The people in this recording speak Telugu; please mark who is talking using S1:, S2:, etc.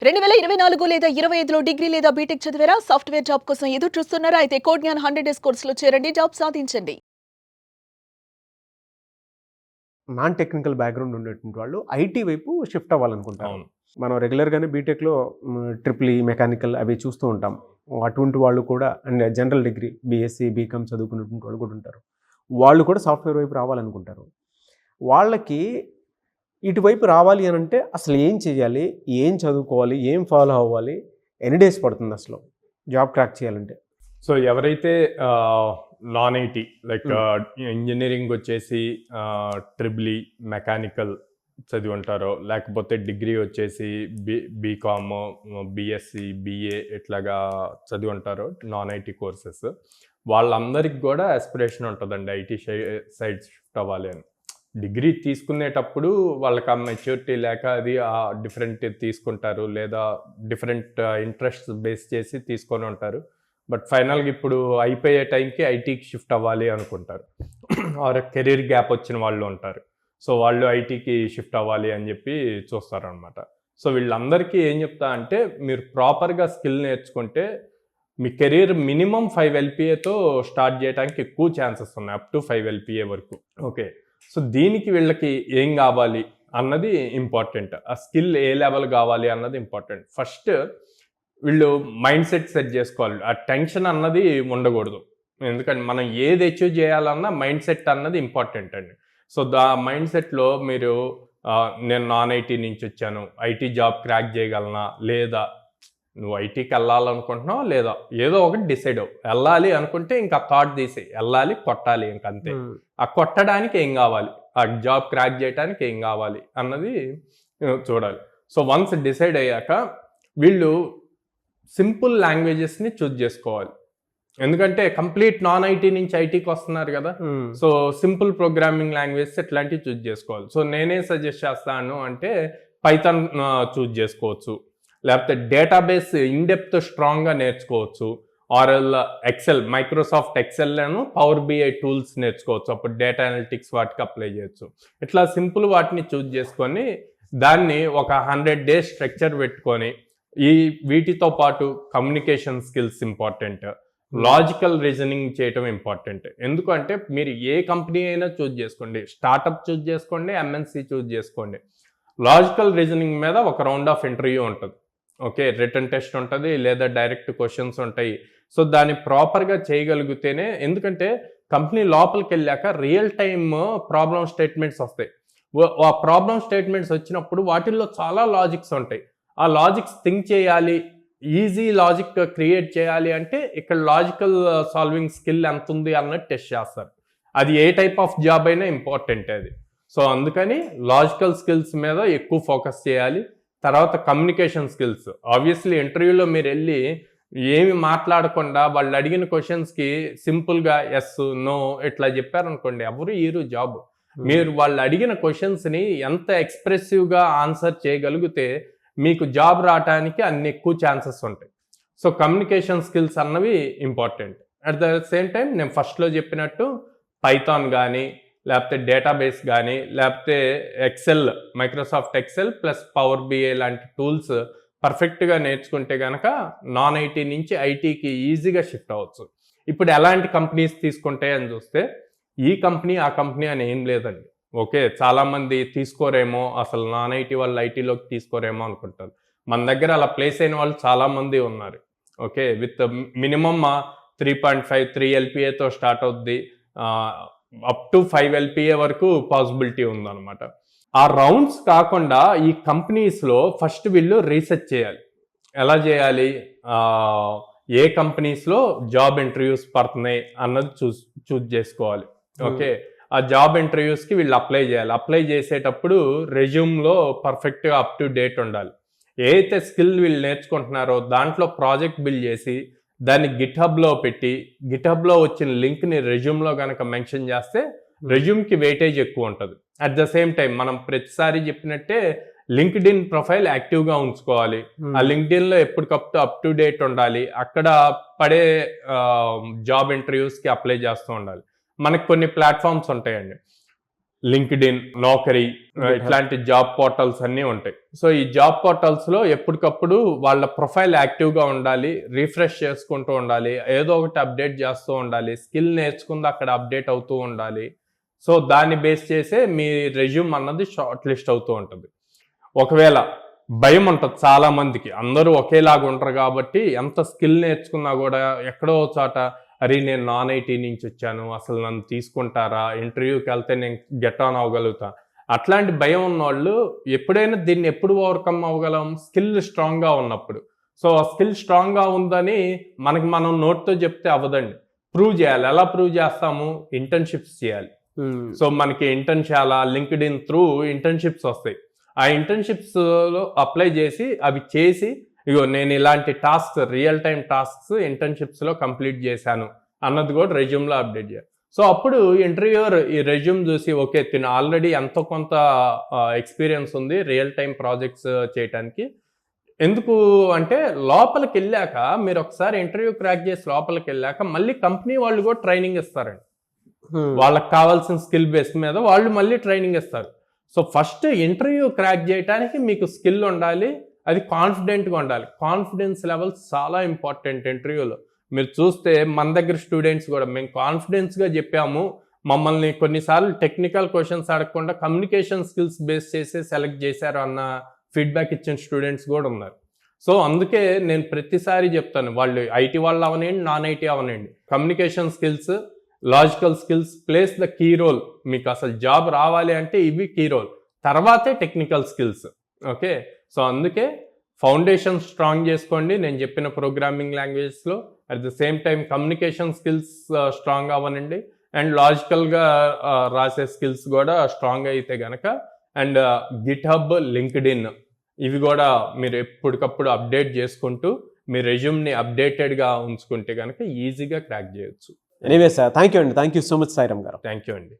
S1: 2024 లేదా 25లో డిగ్రీ లేదా బీటెక్ చదివారా? సాఫ్ట్‌వేర్ జాబ్ కోసం ఎదురు చూస్తున్నారా? అయితే కోడ్ జ్ఞాన్ 100 డేస్ కోర్సులో చేరండి. జాబ్ సాధించండి.
S2: నాన్ టెక్నికల్ బ్యాక్‌గ్రౌండ్ ఉండేటువంటి వాళ్ళు ఐటీ వైపు షిఫ్ట్ అవ్వాలనుకుంటారు.
S3: అవును.
S2: మనం రెగ్యులర్‌గానే బీటెక్‌లో ట్రిపుల్ ఈ, మెకానికల్ అవి చూస్తూ ఉంటాం. అటువంటి వాళ్ళు కూడా and general degree BSc, BCom చదువుకున్నటువంటి వాళ్ళు కూడా ఉంటారు. వాళ్ళు కూడా సాఫ్ట్‌వేర్ వైపు రావాలనుకుంటారు. వాళ్ళకి ఇటువైపు రావాలి అనంటే అసలు ఏం చేయాలి? ఏం చదువుకోవాలి? ఏం ఫాలో అవ్వాలి? ఎన్ని డేస్ పడుతుంది అసలు జాబ్ క్రాక్ చేయాలంటే?
S3: సో ఎవరైతే నాన్ ఐటీ లైక్ ఇంజనీరింగ్ వచ్చేసి ట్రిపుల్ ఈ, మెకానికల్ చదివి ఉంటారో, లేకపోతే డిగ్రీ వచ్చేసి బీకామ్, బీఎస్సీ, బీఏ ఇట్లాగా చదివి ఉంటారో నాన్ ఐటీ కోర్సెస్, వాళ్ళందరికి కూడా ఆస్పిరేషన్ ఉంటుందండి ఐటీ సైడ్ షిఫ్ట్ అవ్వాలి అని. డిగ్రీ తీసుకునేటప్పుడు వాళ్ళకి ఆ మెచ్యూరిటీ లేక అది డిఫరెంట్ తీసుకుంటారు, లేదా డిఫరెంట్ ఇంట్రెస్ట్ బేస్ చేసి తీసుకొని ఉంటారు. బట్ ఫైనల్గా ఇప్పుడు అయిపోయే టైంకి ఐటీకి షిఫ్ట్ అవ్వాలి అనుకుంటారు. ఆర్ కెరీర్ గ్యాప్ వచ్చిన వాళ్ళు ఉంటారు. సో వాళ్ళు ఐటీకి షిఫ్ట్ అవ్వాలి అని చెప్పి చూస్తారనమాట. సో వీళ్ళందరికీ ఏం చెప్తా అంటే, మీరు ప్రాపర్గా స్కిల్ నేర్చుకుంటే మీ కెరీర్ మినిమం 5 LPAతో స్టార్ట్ చేయడానికి ఎక్కువ ఛాన్సెస్ ఉన్నాయి, అప్ టు 5 LPA వరకు. ఓకే, సో దీనికి వీళ్ళకి ఏం కావాలి అన్నది ఇంపార్టెంట్. ఆ స్కిల్ ఏ లెవెల్ కావాలి అన్నది ఇంపార్టెంట్. ఫస్ట్ వీళ్ళు మైండ్ సెట్ చేసుకోవాలి. ఆ టెన్షన్ అన్నది ఉండకూడదు. ఎందుకంటే మనం ఏది అచీవ్ చేయాలన్నా మైండ్ సెట్ అన్నది ఇంపార్టెంట్ అండి. సో మైండ్ సెట్లో మీరు నేను నాన్ ఐటీ నుంచి వచ్చాను, ఐటీ జాబ్ క్రాక్ చేయగలనా, లేదా నువ్వు ఐటీకి వెళ్ళాలనుకుంటున్నావు, లేదా ఏదో ఒకటి డిసైడ్ అవ్వు. వెళ్ళాలి అనుకుంటే ఇంకా థాట్ తీసి వెళ్ళాలి, కొట్టాలి, ఇంకంతే. ఆ కొట్టడానికి ఏం కావాలి, ఆ జాబ్ క్రాక్ చేయడానికి ఏం కావాలి అన్నది చూడాలి. సో వన్స్ డిసైడ్ అయ్యాక వీళ్ళు సింపుల్ లాంగ్వేజెస్ని చూజ్ చేసుకోవాలి. ఎందుకంటే కంప్లీట్ నాన్ ఐటీ నుంచి ఐటీకి వస్తున్నారు కదా. సో సింపుల్ ప్రోగ్రామింగ్ లాంగ్వేజెస్ ఇట్లాంటివి చూజ్ చేసుకోవాలి. సో నేనే సజెస్ట్ చేస్తాను అంటే పైథాన్ చూజ్ చేసుకోవచ్చు, లేకపోతే డేటాబేస్ ఇన్డెప్త్ స్ట్రాంగ్గా నేర్చుకోవచ్చు, ఆర్ఎల్ ఎక్సెల్, మైక్రోసాఫ్ట్ ఎక్సెల్ను పవర్ బిఐ టూల్స్ నేర్చుకోవచ్చు. అప్పుడు డేటా అనలిటిక్స్ వాటికి అప్లై చేయొచ్చు. ఇట్లా సింపుల్ వాటిని చూజ్ చేసుకొని దాన్ని ఒక 100 days స్ట్రక్చర్ పెట్టుకొని, వీటితో పాటు communication skills important, logical reasoning చేయటం ఇంపార్టెంట్. ఎందుకంటే మీరు ఏ కంపెనీ అయినా చూజ్ చేసుకోండి, స్టార్టప్ చూజ్ చేసుకోండి, ఎంఎన్సీ చూజ్ చేసుకోండి, లాజికల్ రీజనింగ్ మీద ఒక రౌండ్ ఆఫ్ ఇంటర్వ్యూ ఉంటుంది. ఓకే, రిటర్న్ టెస్ట్ ఉంటుంది, లేదా డైరెక్ట్ క్వశ్చన్స్ ఉంటాయి. సో దాన్ని ప్రాపర్గా చేయగలిగితేనే, ఎందుకంటే కంపెనీ లోపలికి వెళ్ళాక రియల్ టైమ్ ప్రాబ్లమ్ స్టేట్మెంట్స్ వస్తాయి. ఆ ప్రాబ్లమ్ స్టేట్మెంట్స్ వచ్చినప్పుడు వాటిల్లో చాలా లాజిక్స్ ఉంటాయి. ఆ లాజిక్స్ థింక్ చేయాలి, ఈజీ లాజిక్ క్రియేట్ చేయాలి అంటే ఇక్కడ లాజికల్ సాల్వింగ్ స్కిల్ ఎంత ఉంది అన్నది టెస్ట్ చేస్తారు. అది ఏ టైప్ ఆఫ్ జాబ్ అయినా ఇంపార్టెంట్ అది. సో అందుకని లాజికల్ స్కిల్స్ మీద ఎక్కువ ఫోకస్ చేయాలి. తర్వాత కమ్యూనికేషన్ స్కిల్స్. ఆబ్వియస్లీ ఇంటర్వ్యూలో మీరు వెళ్ళి ఏమి మాట్లాడకుండా వాళ్ళు అడిగిన క్వశ్చన్స్కి సింపుల్గా ఎస్, నో ఇట్లా చెప్పారనుకోండి, ఎవరు ఈరు జాబ్. మీరు వాళ్ళు అడిగిన క్వశ్చన్స్ని ఎంత ఎక్స్ప్రెసివ్గా ఆన్సర్ చేయగలిగితే మీకు జాబ్ రావడానికి అన్ని ఎక్కువ ఛాన్సెస్ ఉంటాయి. సో కమ్యూనికేషన్ స్కిల్స్ అన్నవి important. At the same time నేను ఫస్ట్లో చెప్పినట్టు పైథాన్ కానీ, లేకపోతే డేటాబేస్ కానీ, లేకపోతే Excel, Microsoft Excel plus Power BI లాంటి టూల్స్ పర్ఫెక్ట్గా నేర్చుకుంటే కనుక నాన్ ఐటీ నుంచి ఐటీకి ఈజీగా షిఫ్ట్ అవ్వచ్చు. ఇప్పుడు ఎలాంటి కంపెనీస్ తీసుకుంటాయి అని చూస్తే, ఈ కంపెనీ ఆ కంపెనీ అని ఏం లేదండి. ఓకే, చాలామంది తీసుకోరేమో, అసలు నాన్ ఐటీ వాళ్ళు ఐటీలోకి తీసుకోరేమో అనుకుంటారు. మన దగ్గర అలా ప్లేస్ అయిన వాళ్ళు చాలామంది ఉన్నారు. ఓకే, విత్ మినిమమ్ 3.5, 3 LPAతో స్టార్ట్ అవుద్ది, అప్ టు 5 LPA వరకు పాసిబిలిటీ ఉందన్నమాట. ఆ రౌండ్స్ కాకుండా ఈ కంపెనీస్లో ఫస్ట్ వీళ్ళు రీసెర్చ్ చేయాలి. ఎలా చేయాలి, ఏ కంపెనీస్లో జాబ్ ఇంటర్వ్యూస్ పడుతున్నాయి అన్నది చూజ్ చేసుకోవాలి. ఓకే, ఆ జాబ్ ఇంటర్వ్యూస్కి వీళ్ళు అప్లై చేయాలి. అప్లై చేసేటప్పుడు రెజ్యూమ్లో పర్ఫెక్ట్గా అప్ టు డేట్ ఉండాలి. ఏదైతే స్కిల్ వీళ్ళు నేర్చుకుంటున్నారో దాంట్లో ప్రాజెక్ట్ బిల్డ్ చేసి దాన్ని గిట్హబ్లో పెట్టి, గిట్హబ్లో వచ్చిన లింక్ని రెజ్యూమ్లో కనుక మెన్షన్ చేస్తే రెజ్యూమ్కి వెయిటేజ్ ఎక్కువ ఉంటుంది. అట్ ద సేమ్ టైం మనం ప్రతిసారి చెప్పినట్టే లింక్డ్ఇన్ ప్రొఫైల్ యాక్టివ్గా ఉంచుకోవాలి. ఆ లింక్డ్ఇన్లో ఎప్పటికప్పుడు అప్ టు డేట్ ఉండాలి. అక్కడ పడే జాబ్ ఇంటర్వ్యూస్కి అప్లై చేస్తూ ఉండాలి. మనకు కొన్ని ప్లాట్ఫామ్స్ ఉంటాయండి. లింక్డ్ఇన్, నౌకరీ, ఇట్లాంటి జాబ్ పోర్టల్స్ అన్నీ ఉంటాయి. సో ఈ జాబ్ పోర్టల్స్ లో ఎప్పటికప్పుడు వాళ్ళ ప్రొఫైల్ యాక్టివ్ గా ఉండాలి, రిఫ్రెష్ చేసుకుంటూ ఉండాలి, ఏదో ఒకటి అప్డేట్ చేస్తూ ఉండాలి, స్కిల్ నేర్చుకుంది అక్కడ అప్డేట్ అవుతూ ఉండాలి. సో దాన్ని బేస్ చేసే మీ రెజ్యూమ్ అన్నది షార్ట్ లిస్ట్ అవుతూ ఉంటుంది. ఒకవేళ భయం ఉంటుంది చాలా మందికి, అందరూ ఒకేలాగా ఉంటారు కాబట్టి ఎంత స్కిల్ నేర్చుకున్నా కూడా ఎక్కడో చోట అరే నేను నాన్ ఐటీ నుంచి వచ్చాను, అసలు నన్ను తీసుకుంటారా, ఇంటర్వ్యూకి వెళ్తే నేను గెట్ ఆన్ అవ్వగలుగుతా, అట్లాంటి భయం ఉన్నవాళ్ళు ఎప్పుడైనా దీన్ని ఎప్పుడు ఓవర్కమ్ అవ్వగలం, స్కిల్ స్ట్రాంగ్గా ఉన్నప్పుడు. సో ఆ స్కిల్ స్ట్రాంగ్గా ఉందని మనకి మనం నోట్తో చెప్తే అవ్వదండి, ప్రూవ్ చేయాలి. ఎలా ప్రూవ్ చేస్తాము? ఇంటర్న్షిప్స్ చేయాలి. సో మనకి ఇంటర్న్షాలా, లింక్డ్ఇన్ త్రూ ఇంటర్న్షిప్స్ వస్తాయి. ఆ ఇంటర్న్షిప్స్లో అప్లై చేసి అవి చేసి ఇగో నేను ఇలాంటి టాస్క్స్, రియల్ టైం టాస్క్స్ ఇంటర్న్షిప్స్లో కంప్లీట్ చేశాను అన్నది కూడా రెజ్యూమ్లో అప్డేట్ చేయాలి. సో అప్పుడు ఇంటర్వ్యూయర్ ఈ రెజ్యూమ్ చూసి ఓకే తిను ఆల్రెడీ ఎంతో కొంత ఎక్స్పీరియన్స్ ఉంది రియల్ టైం ప్రాజెక్ట్స్ చేయడానికి. ఎందుకు అంటే లోపలికి వెళ్ళాక మీరు ఒకసారి ఇంటర్వ్యూ క్రాక్ చేసి లోపలికి వెళ్ళాక మళ్ళీ కంపెనీ వాళ్ళు కూడా ట్రైనింగ్ ఇస్తారండి. వాళ్ళకి కావాల్సిన స్కిల్ బేస్ మీద వాళ్ళు మళ్ళీ ట్రైనింగ్ ఇస్తారు. సో ఫస్ట్ ఇంటర్వ్యూ క్రాక్ చేయడానికి మీకు స్కిల్ ఉండాలి, అది కాన్ఫిడెంట్గా ఉండాలి. కాన్ఫిడెన్స్ లెవెల్స్ చాలా ఇంపార్టెంట్ ఇంటర్వ్యూలో. మీరు చూస్తే మన దగ్గర స్టూడెంట్స్ కూడా మేము కాన్ఫిడెన్స్గా చెప్పాము, మమ్మల్ని కొన్నిసార్లు టెక్నికల్ క్వశ్చన్స్ అడగకుండా కమ్యూనికేషన్ స్కిల్స్ బేస్ చేసి సెలెక్ట్ చేశారు అన్న ఫీడ్బ్యాక్ ఇచ్చిన స్టూడెంట్స్ కూడా ఉన్నారు. సో అందుకే నేను ప్రతిసారి చెప్తాను, వాళ్ళు ఐటీ వాళ్ళు అవనండి, నాన్ ఐటీ అవనండి, communication skills, logical skills plays the key role. మీకు అసలు జాబ్ రావాలి అంటే ఇవి కీ రోల్, తర్వాతే టెక్నికల్ స్కిల్స్. ఓకే, సో అందుకే ఫౌండేషన్ స్ట్రాంగ్ చేసుకోండి నేను చెప్పిన ప్రోగ్రామింగ్ లాంగ్వేజెస్లో. At the same time communication skills strong అవ్వనండి, అండ్ లాజికల్గా రాసే స్కిల్స్ కూడా స్ట్రాంగ్ అయితే గనక, అండ్ గిట్హబ్, లింక్డ్ఇన్ ఇవి కూడా మీరు ఎప్పటికప్పుడు అప్డేట్ చేసుకుంటూ మీ రెజ్యూమ్ని అప్డేటెడ్గా ఉంచుకుంటే కనుక ఈజీగా క్రాక్ చేయొచ్చు.
S2: ఎనీవే సార్, థ్యాంక్ యూ అండి, thank you so much Sairam గారు.
S3: థ్యాంక్ యూ అండి.